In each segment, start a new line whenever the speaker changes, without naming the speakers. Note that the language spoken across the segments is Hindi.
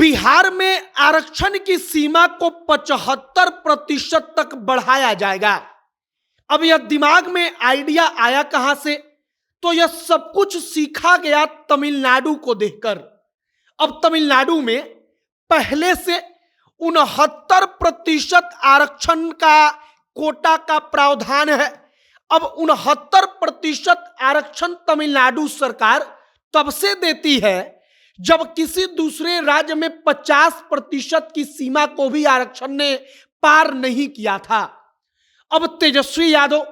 बिहार में आरक्षण की सीमा को 75% तक बढ़ाया जाएगा। अब यह दिमाग में आइडिया आया कहां से? तो यह सब कुछ सीखा गया तमिलनाडु को देखकर। अब तमिलनाडु में पहले से 69% आरक्षण का कोटा का प्रावधान है। अब 69% आरक्षण तमिलनाडु सरकार तब से देती है जब किसी दूसरे राज्य में 50% की सीमा को भी आरक्षण ने पार नहीं किया था। अब तेजस्वी यादव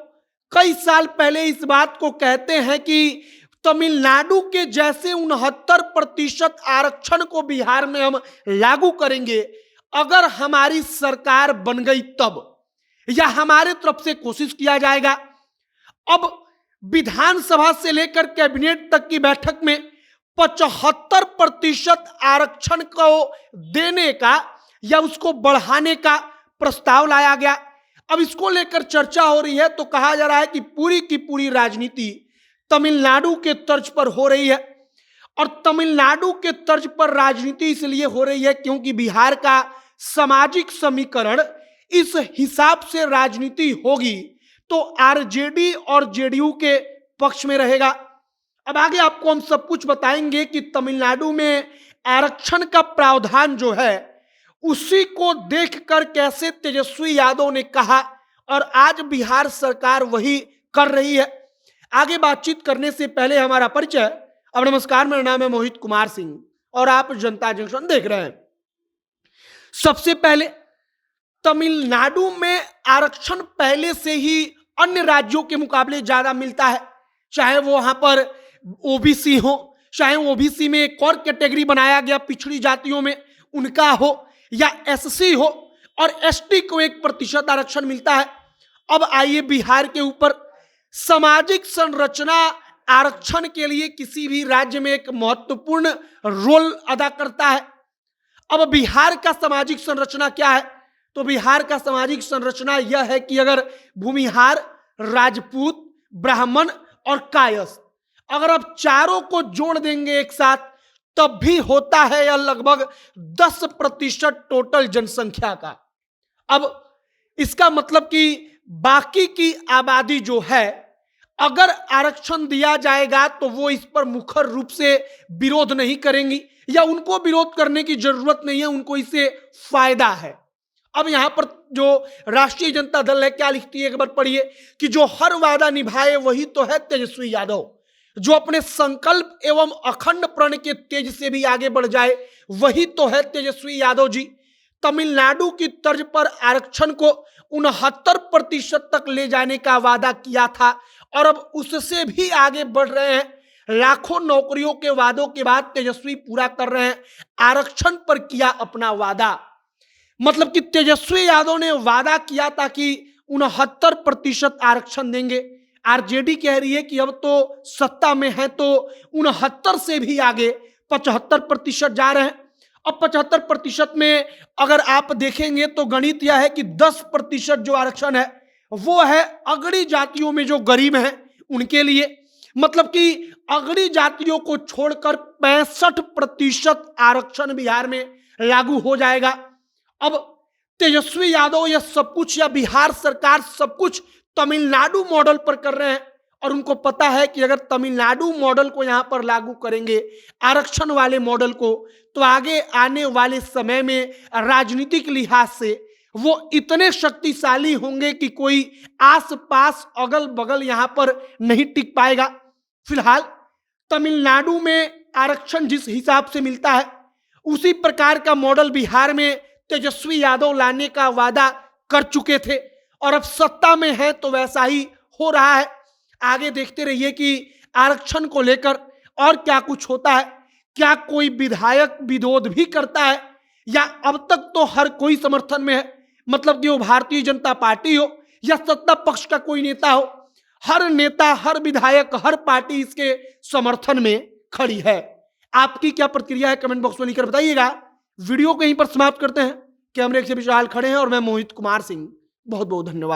कई साल पहले इस बात को कहते हैं कि तमिलनाडु के जैसे 69% आरक्षण को बिहार में हम लागू करेंगे अगर हमारी सरकार बन गई तब, या हमारे तरफ से कोशिश किया जाएगा। अब विधानसभा से लेकर कैबिनेट तक की बैठक में 75% आरक्षण को देने का या उसको बढ़ाने का प्रस्ताव लाया गया। अब इसको लेकर चर्चा हो रही है, तो कहा जा रहा है कि पूरी की पूरी राजनीति तमिलनाडु के तर्ज पर हो रही है। और तमिलनाडु के तर्ज पर राजनीति इसलिए हो रही है क्योंकि बिहार का सामाजिक समीकरण इस हिसाब से राजनीति होगी तो आरजेडी और जेडीयू के पक्ष में रहेगा। अब आगे आपको हम सब कुछ बताएंगे कि तमिलनाडु में आरक्षण का प्रावधान जो है उसी को देखकर कैसे तेजस्वी यादव ने कहा और आज बिहार सरकार वही कर रही है। आगे बातचीत करने से पहले हमारा परिचय। अब नमस्कार, मेरा नाम है मोहित कुमार सिंह और आप जनता जंक्शन देख रहे हैं। सबसे पहले तमिलनाडु में आरक्षण पहले से ही अन्य राज्यों के मुकाबले ज्यादा मिलता है, चाहे वो वहां पर ओबीसी हो, चाहे ओबीसी में एक और कैटेगरी बनाया गया पिछड़ी जातियों में उनका हो, या एससी हो, और एसटी को 1% आरक्षण मिलता है। अब आइए बिहार के ऊपर सामाजिक संरचना आरक्षण के लिए किसी भी राज्य में एक महत्वपूर्ण रोल अदा करता है। अब बिहार का सामाजिक संरचना क्या है? तो बिहार का सामाजिक संरचना यह है कि अगर भूमिहार, राजपूत, ब्राह्मण और कायस्थ, अगर आप चारों को जोड़ देंगे एक साथ तब भी होता है यह लगभग 10% टोटल जनसंख्या का। अब इसका मतलब कि बाकी की आबादी जो है अगर आरक्षण दिया जाएगा तो वो इस पर मुखर रूप से विरोध नहीं करेंगी या उनको विरोध करने की जरूरत नहीं है, उनको इससे फायदा है। अब यहां पर जो राष्ट्रीय जनता दल है क्या लिखती है, एक बार पढ़िए कि जो हर वादा निभाए वही तो है तेजस्वी यादव, जो अपने संकल्प एवं अखंड प्रण के तेज से भी आगे बढ़ जाए वही तो है तेजस्वी यादव जी। तमिलनाडु की तर्ज पर आरक्षण को 69% तक ले जाने का वादा किया था और अब उससे भी आगे बढ़ रहे हैं। लाखों नौकरियों के वादों के बाद तेजस्वी पूरा कर रहे हैं आरक्षण पर किया अपना वादा। मतलब कि तेजस्वी यादव ने वादा किया था कि 69% आरक्षण देंगे। आरजेडी कह रही है कि अब तो सत्ता में है तो 69 से भी आगे 75% जा रहे हैं। अब 75% में अगर आप देखेंगे तो गणित यह है कि 10% जो आरक्षण है वो है अगड़ी जातियों में जो गरीब हैं उनके लिए। मतलब कि अगड़ी जातियों को छोड़कर 65% आरक्षण बिहार में लागू हो जाएगा। अब तेजस्वी यादव यह सब कुछ या बिहार सरकार सब कुछ तमिलनाडु मॉडल पर कर रहे हैं और उनको पता है कि अगर तमिलनाडु मॉडल को यहां पर लागू करेंगे आरक्षण वाले मॉडल को, तो आगे आने वाले समय में राजनीतिक लिहाज से वो इतने शक्तिशाली होंगे कि कोई आस पास अगल बगल यहां पर नहीं टिक पाएगा। फिलहाल तमिलनाडु में आरक्षण जिस हिसाब से मिलता है उसी प्रकार का मॉडल बिहार में तेजस्वी यादव लाने का वादा कर चुके थे और अब सत्ता में है तो वैसा ही हो रहा है। आगे देखते रहिए कि आरक्षण को लेकर और क्या कुछ होता है। क्या कोई विधायक विरोध भी करता है या अब तक तो हर कोई समर्थन में है? मतलब कि वो भारतीय जनता पार्टी हो या सत्ता पक्ष का कोई नेता हो, हर नेता, हर विधायक, हर पार्टी इसके समर्थन में खड़ी है। आपकी क्या प्रतिक्रिया है कमेंट बॉक्स में लिखकर बताइएगा। वीडियो को यहीं पर समाप्त करते हैं। कैमरे से विशाल खड़े हैं और मैं मोहित कुमार सिंह। बहुत बहुत धन्यवाद।